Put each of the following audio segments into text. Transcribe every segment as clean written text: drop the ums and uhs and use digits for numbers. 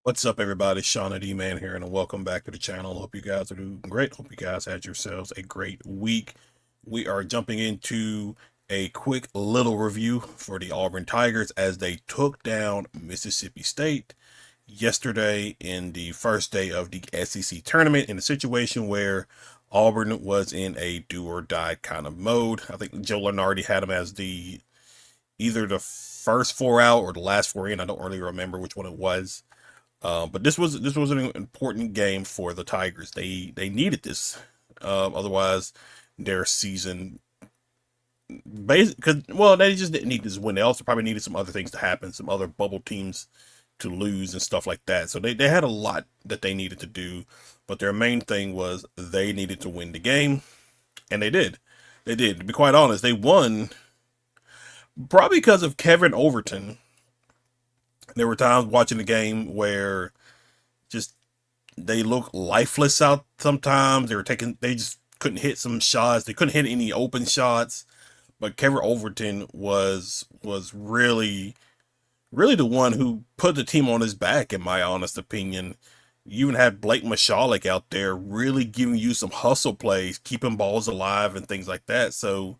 What's up, everybody? Shauna D-Man here, and welcome back to the channel. Hope you guys are doing great. Hope you guys had yourselves a great week. We are jumping into a quick little review for the Auburn Tigers as they took down Mississippi State yesterday in the first day of the SEC tournament in a situation where Auburn was in a do or die kind of mode. I think Joe Lunardi had them as either the first four out or the last four in. I don't really remember which one it was. But this was an important game for the Tigers. They needed this. Otherwise, their season they just didn't need this win. They also probably needed some other things to happen, some other bubble teams to lose and stuff like that. So they had a lot that they needed to do, but their main thing was they needed to win the game, and they did. They did. To be quite honest, they won probably because of Kevin Overton. There were times watching the game where just they look lifeless out sometimes. They just couldn't hit some shots. They couldn't hit any open shots. But Kevin Overton was really the one who put the team on his back, in my honest opinion. You even had Blake Mashalik out there really giving you some hustle plays, keeping balls alive and things like that. So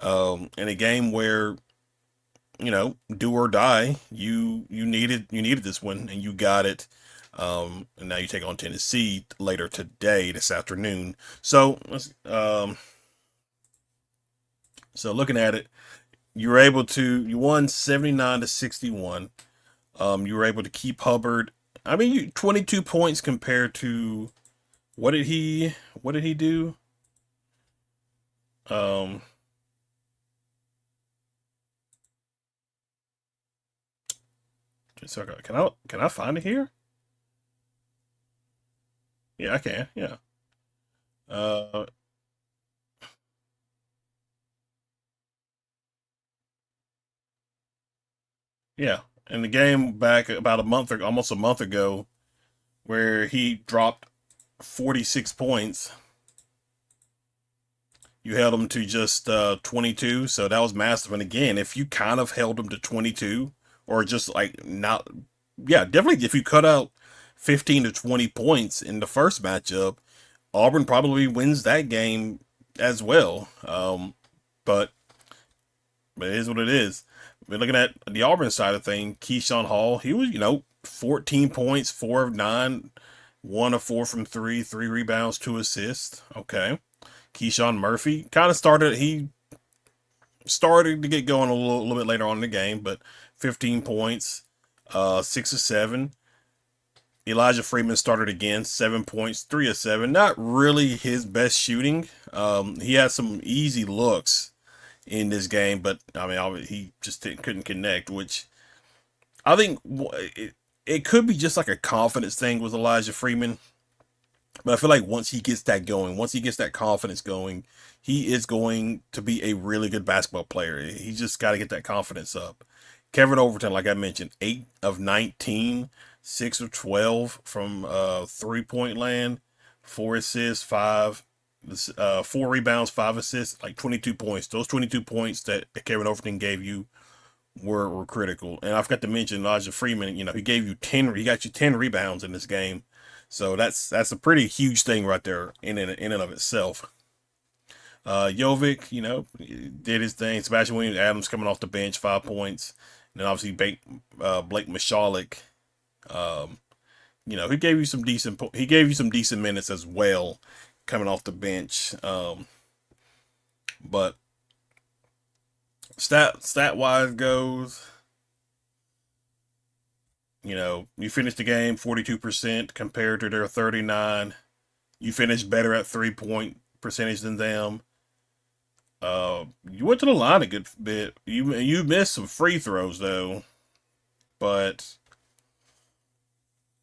in a game where do or die. You needed this one, and you got it. And now you take on Tennessee later today, this afternoon. So looking at it, you won 79-61. You were able to keep Hubbard. I mean, 22 points compared to what did he do? Um, so can I find it here? Yeah, I can. Yeah. Uh, yeah. In the game back about a month or almost a month ago, where he dropped 46 points, you held him to just 22, so that was massive. And again, if you kind of held him to 22, or just like not, yeah, definitely if you cut out 15 to 20 points in the first matchup, Auburn probably wins that game as well. But it is what it is. We're looking at the Auburn side of thing. Keyshawn Hall, he was 14 points, 4 of 9, 1 of 4 from three, 3 rebounds, 2 assists. Okay. Keyshawn Murphy kind of started. He started to get going a little bit later on in the game, but 15 points, 6 of 7. Elijah Freeman started again, 7 points, 3 of 7. Not really his best shooting. He had some easy looks in this game, but I mean, he just couldn't connect. Which I think it could be just like a confidence thing with Elijah Freeman. But I feel like once he gets that going, once he gets that confidence going, he is going to be a really good basketball player. He just got to get that confidence up. Kevin Overton, like I mentioned, 8 of 19, 6 of 12 from 3-point land, 4 assists, 4 rebounds, 5 assists, like 22 points. Those 22 points that Kevin Overton gave you were critical. And I forgot to mention Elijah Freeman. He gave you 10. He got you 10 rebounds in this game. So that's a pretty huge thing right there in and of itself. Jovic, did his thing. Sebastian Williams Adams coming off the bench, 5 points. And then obviously Blake Mashalik. He gave you some decent minutes as well, coming off the bench. But stat wise goes, you finished the game 42% compared to their 39. You finished better at 3-point percentage than them. You went to the line a good bit. You missed some free throws though, but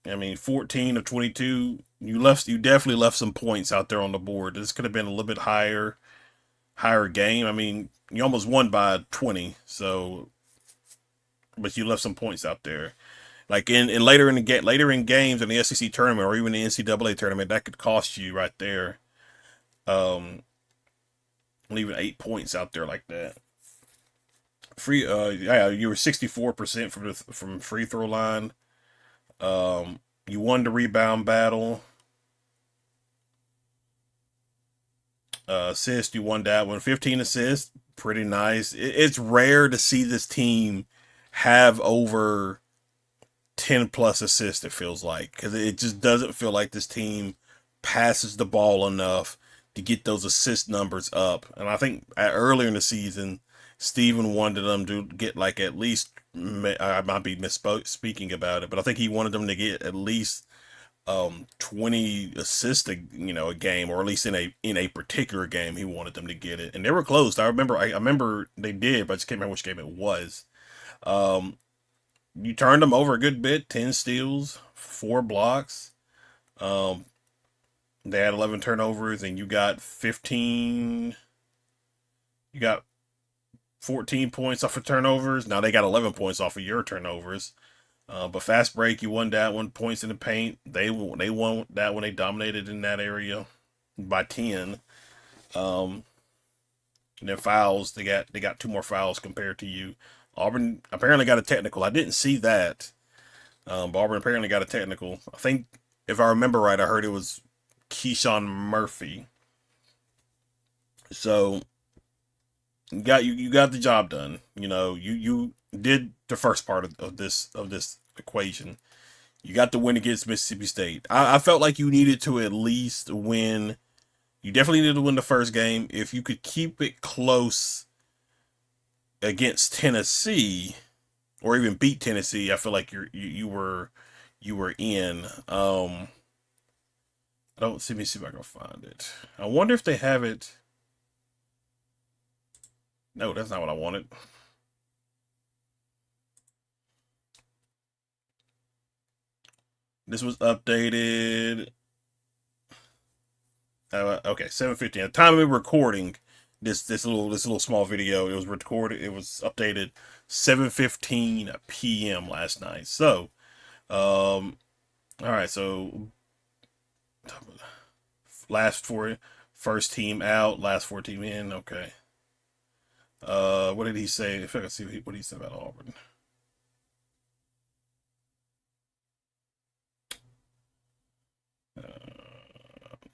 I mean, 14 of 22. You definitely left some points out there on the board. This could have been a little bit higher game. I mean, you almost won by 20, so but you left some points out there. Like in later in games in the SEC tournament or even the NCAA tournament, that could cost you right there. Um, Leaving 8 points out there like that. Yeah, you were 64% from free throw line. You won the rebound battle. Assist, you won that one. 15 assists, pretty nice. It's rare to see this team have over 10 plus assists, it feels like, because it just doesn't feel like this team passes the ball enough to get those assist numbers up. And I think earlier in the season, Steven wanted them to get like at least, I might be misspeaking about it, but I think he wanted them to get at least 20 assists a game, or at least in a particular game he wanted them to get it, and they were close. I remember they did, but I just can't remember which game it was. um you turned them over a good bit. 10 steals, 4 blocks. um they had 11 turnovers, and you got 14 points off of turnovers. Now they got 11 points off of your turnovers. But fast break, you won that one. Points in the paint, they won that one. They dominated in that area by 10. Um, and then fouls, they got 2 more fouls compared to you. Auburn apparently got a technical. I didn't see that. But Auburn apparently got a technical. I think if I remember right, I heard it was Keyshawn Murphy. So you got the job done. You did the first part of this equation. You got the win against Mississippi State. I felt like you needed to at least win. You definitely needed to win the first game. If you could keep it close against Tennessee, or even beat Tennessee, I feel like you were in. I don't see. Let me see if I can find it. I wonder if they have it. No, that's not what I wanted. This was updated. Okay, 7:15. At the time of recording this little small video, it was recorded. It was updated 7:15 p.m. last night. So, all right. So last four, first team out, last 4 team in. Okay. What did he say? If I can see what he said about Auburn.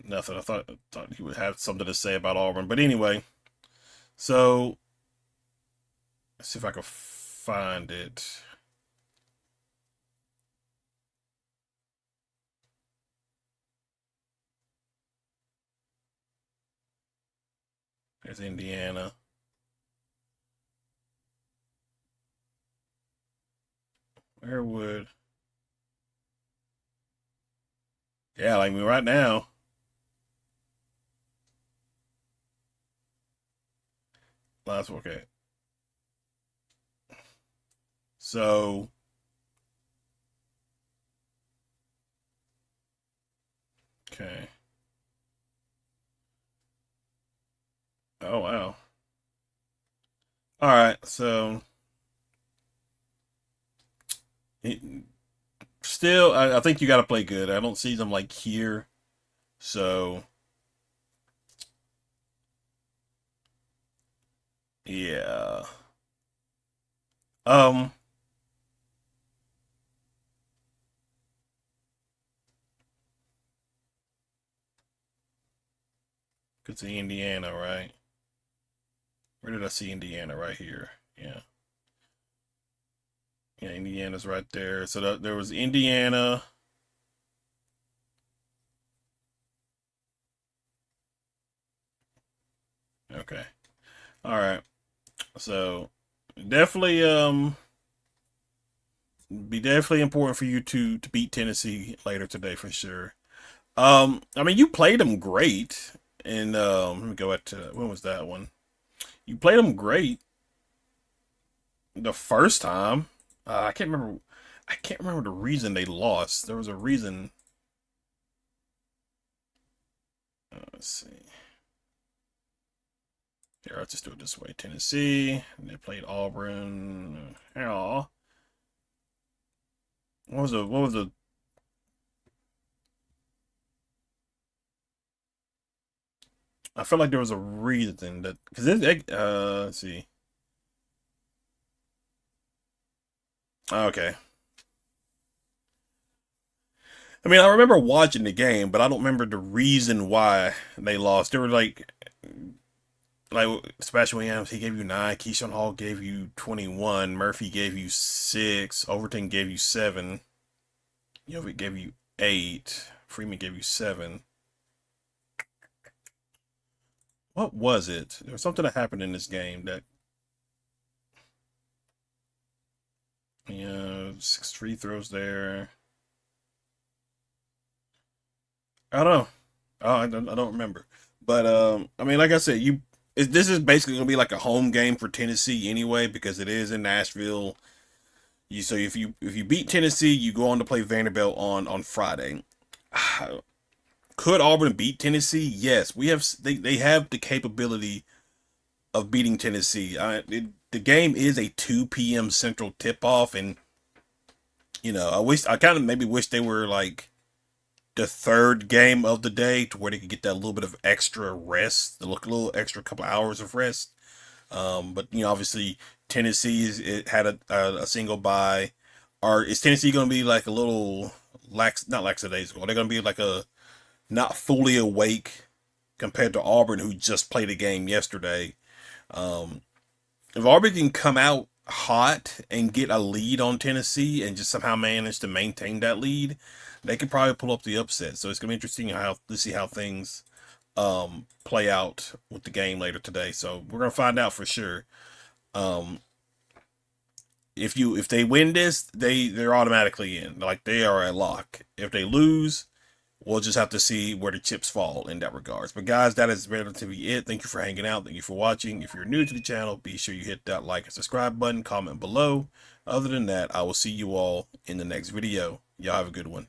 Nothing. I thought he would have something to say about Auburn, but anyway. So let's see if I can find it. There's Indiana. Where would? Yeah, like me right now. Last okay. So okay. Oh wow. All right. So it, still, I think you got to play good. I don't see them like here. So yeah. Um. Could see Indiana, right? Where did I see Indiana? Right here. Yeah. Yeah, Indiana's right there. So there was Indiana. Okay. All right. So definitely be definitely important for you to beat Tennessee later today for sure. I mean, you played them great, and let me go back to when was that one? You played them great the first time. I can't remember. I can't remember the reason they lost. There was a reason. Let's see. Here, I'll just do it this way. Tennessee, and they played Auburn. Oh, what was the? I felt like there was a reason that because let's see. Okay. I mean, I remember watching the game, but I don't remember the reason why they lost. They were like Sebastian Williams, he gave you 9. Keyshawn Hall gave you 21. Murphy gave you 6. Overton gave you 7. Yovic gave you 8. Freeman gave you 7. What was it? There was something that happened in this game that, 6 free throws there. I don't know. I don't remember. But I mean, like I said, this is basically gonna be like a home game for Tennessee anyway because it is in Nashville. So if you beat Tennessee, you go on to play Vanderbilt on Friday. Could Auburn beat Tennessee? Yes, they have the capability of beating Tennessee. The game is a 2 p.m. Central tip off, and I kind of maybe wish they were like the third game of the day to where they could get that little bit of extra rest, a little extra couple hours of rest. But obviously Tennessee it had a single bye. Or is Tennessee going to be like a little not lackadaisical? They're going to be like a not fully awake compared to Auburn, who just played a game yesterday. Um, if Auburn can come out hot and get a lead on Tennessee and just somehow manage to maintain that lead, they could probably pull up the upset. So it's gonna be interesting to see how things play out with the game later today. So we're gonna find out for sure. Um, if they win this, they're automatically in. Like they are a lock. If they lose, we'll just have to see where the chips fall in that regards. But guys, that is relatively it. Thank you for hanging out. Thank you for watching. If you're new to the channel, be sure you hit that like and subscribe button, comment below. Other than that, I will see you all in the next video. Y'all have a good one.